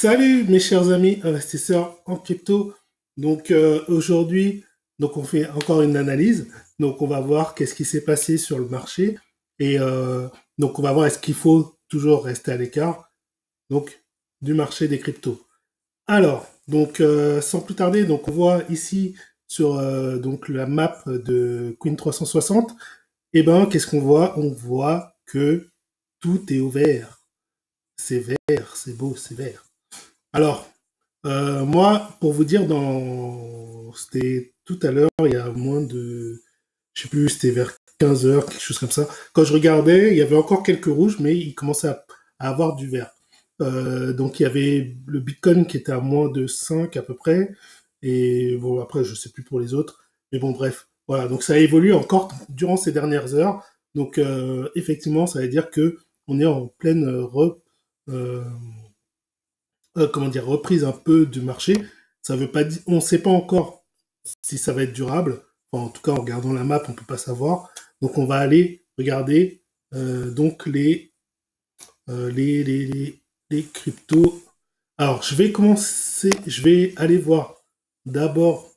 Salut mes chers amis investisseurs en crypto. Donc aujourd'hui, on fait encore une analyse. Donc on va voir qu'est-ce qui s'est passé sur le marché et donc on va voir est-ce qu'il faut toujours rester à l'écart donc du marché des cryptos. Alors donc sans plus tarder, donc on voit ici sur donc la map de Queen 360. Et ben qu'est-ce qu'on voit? On voit que tout est ouvert. C'est vert, c'est beau, c'est vert. Alors, moi, pour vous dire, c'était tout à l'heure, il y a moins de... Je sais plus, c'était vers 15 heures, quelque chose comme ça. Quand je regardais, il y avait encore quelques rouges, mais il commençait à avoir du vert. Donc, il y avait le Bitcoin qui était à moins de 5 à peu près. Et bon, après, je sais plus pour les autres. Mais bon, bref. Voilà, donc ça a évolué encore durant ces dernières heures. Donc, effectivement, ça veut dire que on est en pleine euh, comment dire, reprise un peu du marché. Ça veut pas dire, on ne sait pas encore si ça va être durable. Enfin, en tout cas, en regardant la map, on peut pas savoir. Donc, on va aller regarder donc les cryptos. Alors, je vais aller voir d'abord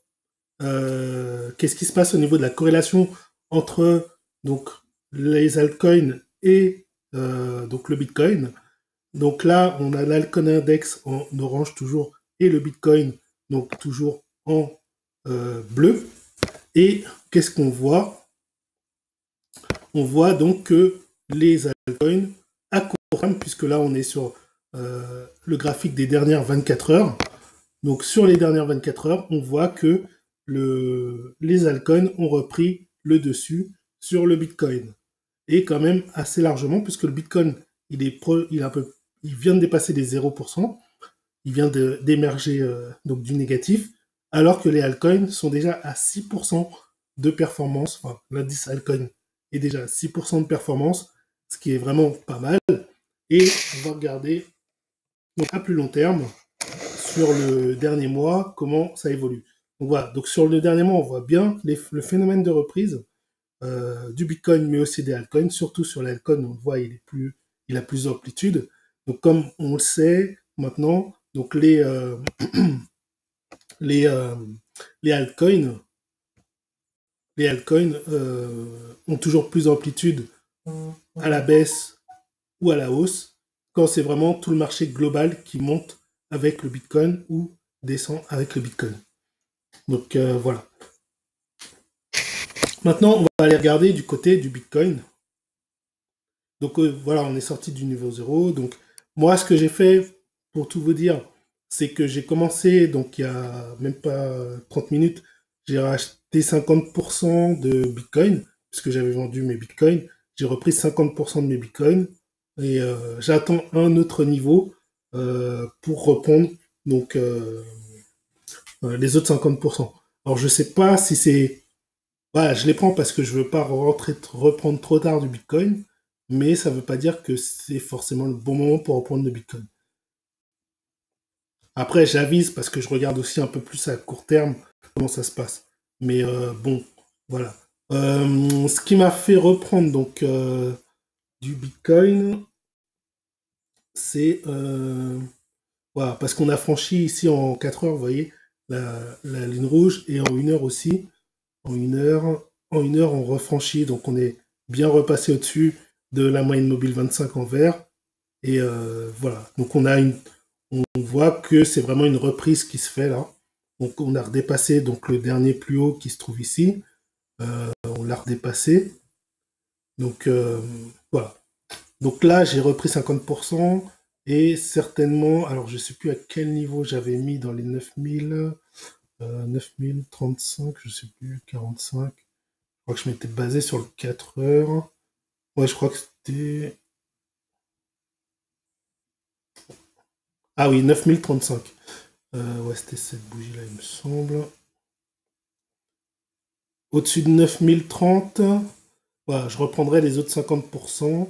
qu'est-ce qui se passe au niveau de la corrélation entre donc les altcoins et donc le Bitcoin. Donc là, on a l'Alcon Index en orange toujours et le Bitcoin donc toujours en bleu. Et qu'est-ce qu'on voit? On voit donc que les altcoins à court terme, puisque là on est sur le graphique des dernières 24 heures. Donc sur les dernières 24 heures, on voit que les altcoins ont repris le dessus sur le Bitcoin. Et quand même assez largement, puisque le Bitcoin, il vient de dépasser les 0%, il vient d'émerger donc du négatif, alors que les altcoins sont déjà à 6% de performance, enfin l'indice altcoin est déjà à 6% de performance, ce qui est vraiment pas mal. Et on va regarder donc, à plus long terme sur le dernier mois comment ça évolue. Donc voilà, donc sur le dernier mois, on voit bien le phénomène de reprise du Bitcoin, mais aussi des altcoins. Surtout sur l'altcoin, on le voit, il a plus d'amplitude. Donc comme on le sait maintenant, donc les, euh, les altcoins, ont toujours plus d'amplitude à la baisse ou à la hausse quand c'est vraiment tout le marché global qui monte avec le Bitcoin ou descend avec le Bitcoin. Donc voilà. Maintenant, on va aller regarder du côté du Bitcoin. Donc voilà, on est sorti du niveau 0. Donc moi, ce que j'ai fait, pour tout vous dire, c'est que j'ai commencé, donc il y a même pas 30 minutes, j'ai racheté 50% de Bitcoin, puisque j'avais vendu mes Bitcoins. J'ai repris 50% de mes Bitcoins et j'attends un autre niveau pour reprendre donc les autres 50%. Alors je sais pas si c'est... Voilà, je les prends parce que je veux pas reprendre trop tard du Bitcoin, mais ça veut pas dire que c'est forcément le bon moment pour reprendre le Bitcoin. Après, j'avise parce que je regarde aussi un peu plus à court terme comment ça se passe. Mais bon, voilà. Ce qui m'a fait reprendre donc du Bitcoin, c'est voilà, parce qu'on a franchi ici en 4 heures, vous voyez, la ligne rouge, et en 1 heure aussi. En une heure, on refranchit, donc on est bien repassé au-dessus de la moyenne mobile 25 en vert. Et voilà, donc on voit que c'est vraiment une reprise qui se fait là. Donc on a redépassé donc le dernier plus haut qui se trouve ici. On l'a redépassé. Donc voilà. Donc là, j'ai repris 50% et certainement, alors je sais plus à quel niveau j'avais mis dans les 9000, 9035, je sais plus, 45. Je crois que je m'étais basé sur le 4 heures. Ouais, je crois que c'était... Ah oui, 9035. Ouais, c'était cette bougie-là, il me semble. Au-dessus de 9030, voilà, je reprendrai les autres 50%,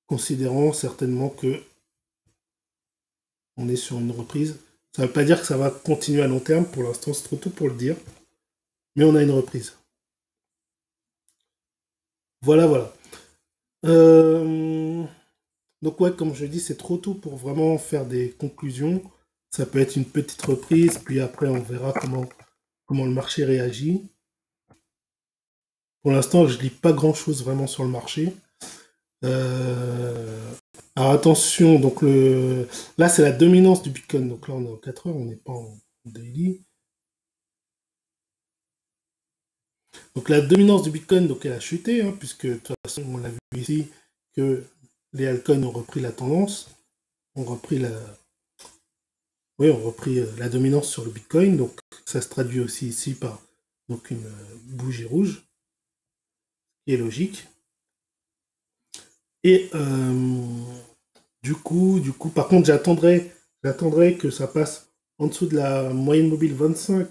considérant certainement que on est sur une reprise. Ça ne veut pas dire que ça va continuer à long terme, pour l'instant c'est trop tôt pour le dire, mais on a une reprise. Voilà, voilà. Euh, Donc ouais, comme je dis, c'est trop tôt pour vraiment faire des conclusions. Ça peut être une petite reprise, puis après on verra comment le marché réagit. Pour l'instant, je lis pas grand-chose vraiment sur le marché. Euh, Alors attention, donc là c'est la dominance du Bitcoin. Donc là on est en 4 heures, on n'est pas en daily. Donc la dominance du Bitcoin, donc elle a chuté, hein, puisque de toute façon on l'a vu ici que les altcoins ont repris la tendance, ont repris la, oui, ont repris la dominance sur le Bitcoin. Donc ça se traduit aussi ici par donc une bougie rouge, qui est logique. Et du coup, par contre, j'attendrai que ça passe en dessous de la moyenne mobile 25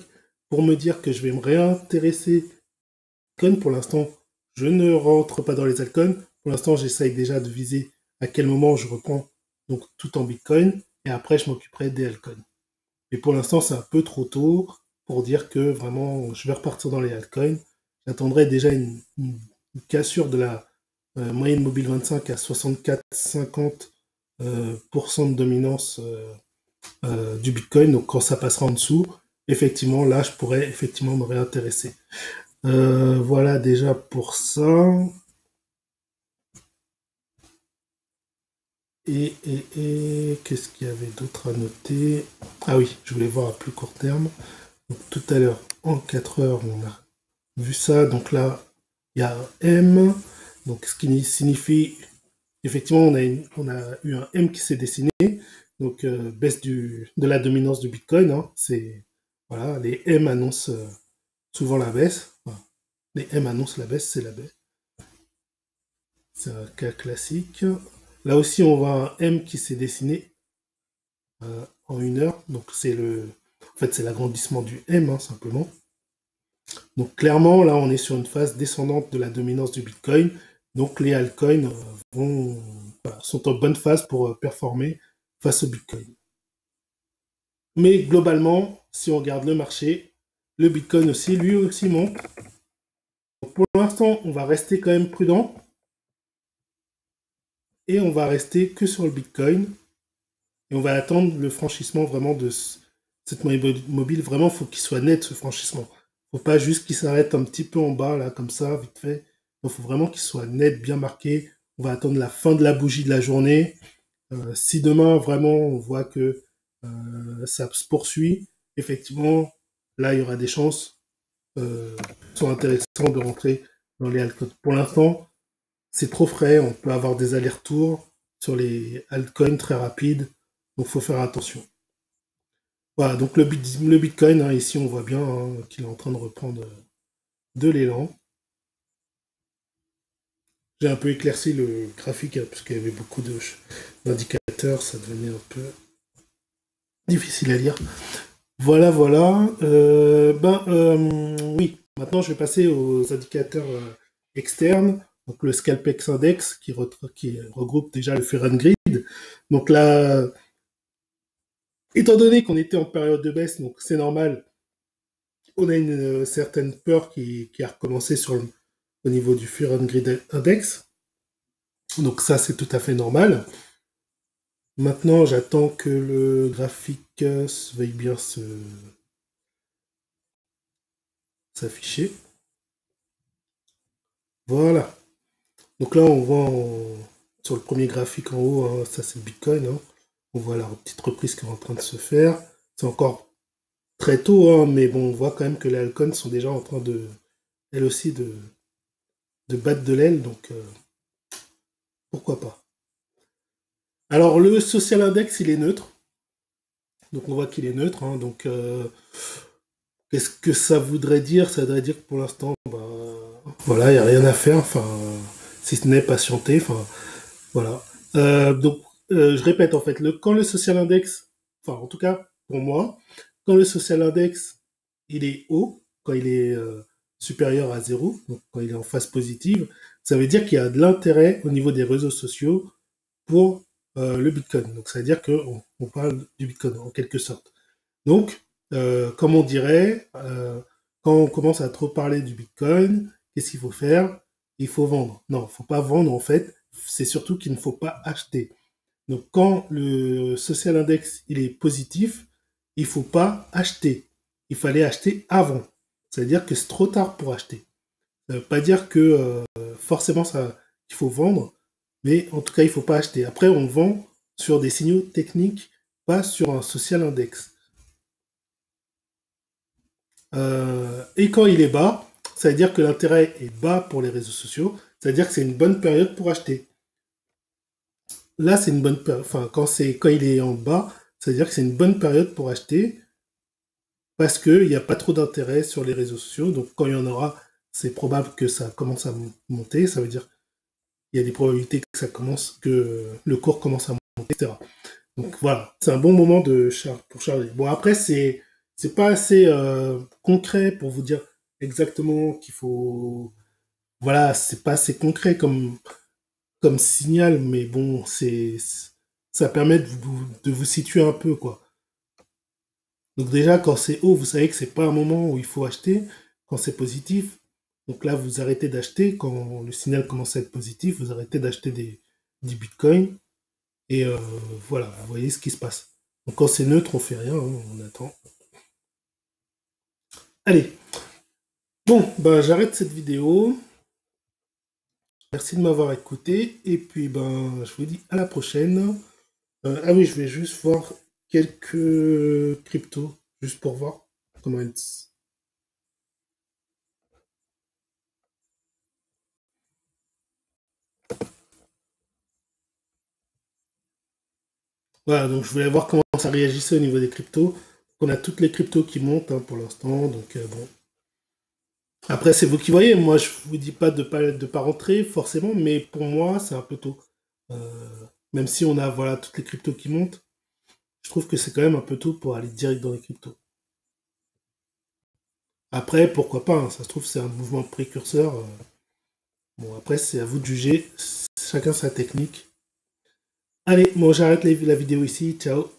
pour me dire que je vais me réintéresser aux altcoins. Pour l'instant, je ne rentre pas dans les altcoins. Pour l'instant, j'essaye déjà de viser à quel moment je reprends donc tout en Bitcoin et après je m'occuperai des altcoins. Et pour l'instant, c'est un peu trop tôt pour dire que vraiment je vais repartir dans les altcoins. J'attendrai déjà une cassure de la moyenne mobile 25 à 64-50% de dominance du Bitcoin. Donc quand ça passera en dessous, effectivement, là, je pourrais effectivement me réintéresser. Voilà déjà pour ça. Et qu'est-ce qu'il y avait d'autre à noter? Ah oui, je voulais voir à plus court terme. Donc, tout à l'heure, en 4 heures, on a vu ça. Donc là, il y a un M. Donc ce qui signifie, effectivement, on a eu un M qui s'est dessiné. Donc baisse de la dominance du Bitcoin. Hein. Voilà, les M annoncent souvent la baisse. Enfin, les M annoncent la baisse, c'est la baisse. C'est un cas classique. Là aussi, on voit un M qui s'est dessiné en 1 heure. Donc en fait, c'est l'agrandissement du M, hein, simplement. Donc clairement, là, on est sur une phase descendante de la dominance du Bitcoin. Donc les altcoins sont en bonne phase pour performer face au Bitcoin. Mais globalement, si on regarde le marché, le Bitcoin aussi, lui aussi monte. Donc pour l'instant, on va rester quand même prudent et on va rester que sur le Bitcoin. Et on va attendre le franchissement vraiment de cette monnaie mobile. Vraiment, il faut qu'il soit net ce franchissement. Il ne faut pas juste qu'il s'arrête un petit peu en bas, là, comme ça, vite fait. Il faut vraiment qu'il soit net, bien marqué. On va attendre la fin de la bougie de la journée. Si demain, vraiment, on voit que ça se poursuit, effectivement, là, il y aura des chances qui sont intéressantes de rentrer dans les altcoins. Pour l'instant, c'est trop frais. On peut avoir des allers-retours sur les altcoins très rapides. Donc, il faut faire attention. Voilà, donc le Bitcoin, hein, ici, on voit bien hein, qu'il est en train de reprendre de l'élan. J'ai un peu éclairci le graphique hein, parce qu'il y avait beaucoup d'indicateurs, ça devenait un peu difficile à lire. Voilà, voilà. Oui, maintenant je vais passer aux indicateurs externes. Donc le Scalpex Index qui regroupe déjà le Fahrenheit. Donc là, étant donné qu'on était en période de baisse, donc c'est normal, on a une certaine peur qui a recommencé au niveau du Fahrenheit Index. Donc ça, c'est tout à fait normal. Maintenant, j'attends que le graphique veuille bien s'afficher. Voilà. Donc là, on voit sur le premier graphique en haut, hein, ça c'est le Bitcoin. Hein. On voit la petite reprise qui est en train de se faire. C'est encore très tôt, hein, mais bon, on voit quand même que les altcoins sont déjà en train elles aussi, de battre de l'aile. Donc pourquoi pas. Alors le social index, il est neutre. Donc on voit qu'il est neutre. Hein, donc qu'est-ce que ça voudrait dire? Ça voudrait dire que pour l'instant, bah, voilà, il n'y a rien à faire. Enfin, si ce n'est patienter. Enfin, voilà. Donc, je répète, en fait, quand le social index, enfin, en tout cas, pour moi, quand le social index, il est haut, quand il est supérieur à 0, donc quand il est en phase positive, ça veut dire qu'il y a de l'intérêt au niveau des réseaux sociaux pour le Bitcoin. Donc, ça veut dire qu'on parle du Bitcoin, en quelque sorte. Donc, comme on dirait, quand on commence à trop parler du Bitcoin, qu'est-ce qu'il faut faire? Il faut vendre. Non, il ne faut pas vendre, en fait. C'est surtout qu'il ne faut pas acheter. Donc quand le social index il est positif, il faut pas acheter. Il fallait acheter avant. C'est-à-dire que c'est trop tard pour acheter. Ça veut pas dire que forcément ça qu'il faut vendre, mais en tout cas il faut pas acheter. Après on vend sur des signaux techniques, pas sur un social index. Et quand il est bas, ça veut dire que l'intérêt est bas pour les réseaux sociaux, c'est-à-dire que c'est une bonne période pour acheter. Là, c'est une bonne période, enfin, quand il est en bas, ça veut dire que c'est une bonne période pour acheter parce qu'il n'y a pas trop d'intérêt sur les réseaux sociaux. Donc, quand il y en aura, c'est probable que ça commence à monter. Ça veut dire qu'il y a des probabilités que que le cours commence à monter, etc. Donc, voilà, c'est un bon moment pour charger. Bon, après, c'est pas assez concret pour vous dire exactement qu'il faut. Voilà, c'est pas assez concret comme signal, mais bon, ça permet de vous situer un peu, quoi. Donc déjà, quand c'est haut, vous savez que c'est pas un moment où il faut acheter. Quand c'est positif, donc là, vous arrêtez d'acheter. Quand le signal commence à être positif, vous arrêtez d'acheter des bitcoins. Et voilà, vous voyez ce qui se passe. Donc quand c'est neutre, on fait rien, hein, on attend. Allez, bon, ben j'arrête cette vidéo. Merci de m'avoir écouté. Et puis, ben, je vous dis à la prochaine. Ah oui, je vais juste voir quelques cryptos, juste pour voir comment elles... Voilà, donc je voulais voir comment ça réagissait au niveau des cryptos. On a toutes les cryptos qui montent hein, pour l'instant, donc bon. Après, c'est vous qui voyez. Moi, je vous dis pas de pas rentrer forcément, mais pour moi, c'est un peu tôt. Euh, Même si on a voilà toutes les cryptos qui montent, je trouve que c'est quand même un peu tôt pour aller direct dans les cryptos. Après, pourquoi pas, hein, ça se trouve, c'est un mouvement précurseur. Bon, après, c'est à vous de juger. Chacun sa technique. Allez, bon, j'arrête la vidéo ici. Ciao.